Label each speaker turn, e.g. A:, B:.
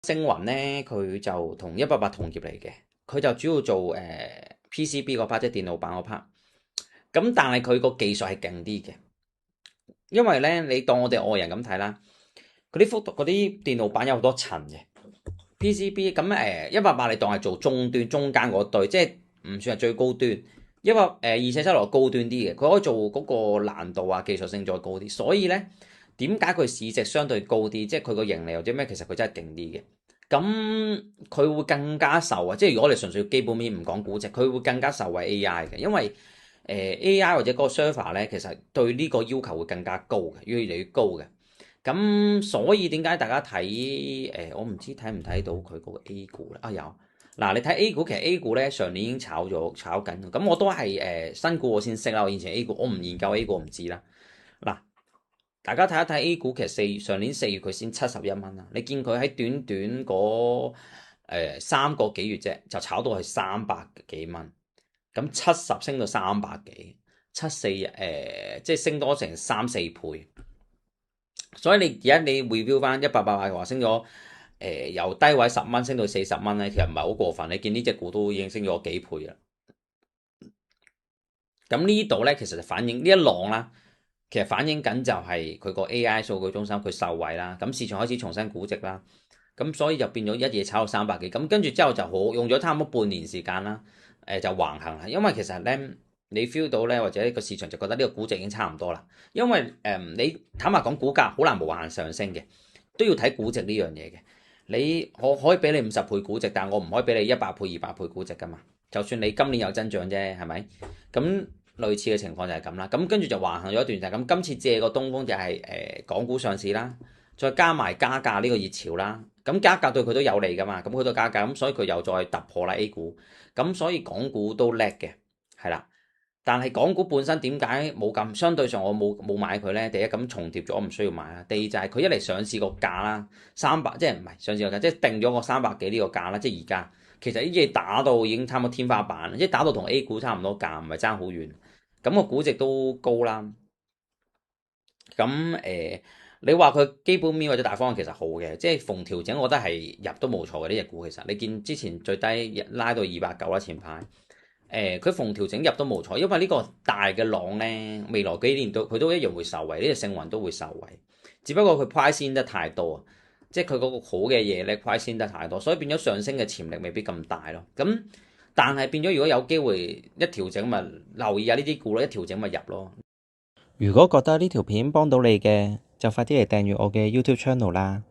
A: 星雲咧，佢就同188同業嚟嘅，佢就主要做PCB 嗰 part，即係電路板嗰 part。咁但係佢個技術係勁啲嘅，因為咧你當我哋外人咁睇啦，嗰啲電路板有好多層嘅 PCB。咁188你當係做中端中間嗰對，即係唔算係最高端。247高端啲嘅，佢可以做嗰個難度啊技術性再高啲，所以咧點解佢市值相對高啲？即係佢個盈利或者咩，其實佢真係勁啲嘅。咁佢會更加受啊！即係如果我哋純粹基本面唔講估值，佢會更加受惠 AI 嘅，因為AI 或者嗰個 server 咧，其實對呢個要求會更加高嘅，越嚟越高嘅。咁所以點解大家睇我唔知睇唔睇到佢嗰個 A 股咧？啊有嗱，你睇 A 股，其實 A 股咧上年已經炒緊，咁我都係新股我先識啦。我以前 A 股我唔研究 A 股，我唔知啦。嗱，大家睇一睇 A 股，其實上年4月佢先71蚊啦。你見佢喺短短嗰3個幾月啫，就炒到係300幾蚊。咁70升到300幾，即係升多成3、4倍。所以你而家你 review 翻188嘅話，升咗由低位10蚊升到40蚊咧，其實唔係好過分。你見呢隻股都已經升咗幾倍啦。咁呢度咧，其實就反映呢一浪啦，其實反映緊就係佢個 AI 數據中心佢受惠啦，咁市場開始重新估值啦，咁所以就變咗一夜炒到300幾，咁跟住之後就好用咗差唔多半年時間啦，就橫行啦，因為其實咧你 feel 到咧，或者個市場就覺得呢個估值已經差唔多啦，因為你坦白講股價好難無限上升嘅，都要睇估值呢樣嘢嘅。我可以俾你50倍估值，但我唔可以俾你100倍、200倍估值噶嘛。就算你今年有增長啫，係咪？咁類似嘅情況就係咁啦。咁跟住就橫行咗一段時間。咁今次借個東風就係港股上市啦，再加埋加價呢個熱潮啦。咁加價對佢都有利噶嘛。咁佢都加價，咁所以佢又再突破啦 A 股。咁所以港股都叻嘅，係啦。但係港股本身點解冇咁相對上我冇買佢咧？第一咁重疊咗，我唔需要買啦。第二就係佢一嚟上市個價啦，300即係唔係上市個價，即係定咗個300幾呢個價啦。即係而家其實呢啲嘢打到已經差唔多天花板，即係打到同 A 股差唔多價，唔係爭好遠。咁個估值都高啦。咁你話佢基本面或者大方向其實好嘅，即係逢調整，我覺得係入都冇錯嘅呢隻股。其實你見之前最低拉到290啦，前排。佢逢調整入都冇錯，因為呢個大嘅浪咧，未來幾年佢都一樣會受惠，呢隻聖雲都會受惠，只不過佢 price in 得太多啊，即係佢嗰個好嘅嘢咧 price in 得太多，所以變咗上升嘅潛力未必咁大咯。咁但係變咗，如果有機會一調整咪留意下呢啲股咯，一調整咪入咯。
B: 如果覺得呢條片幫到你嘅，就快啲嚟訂閱我嘅 YouTube channel 啦。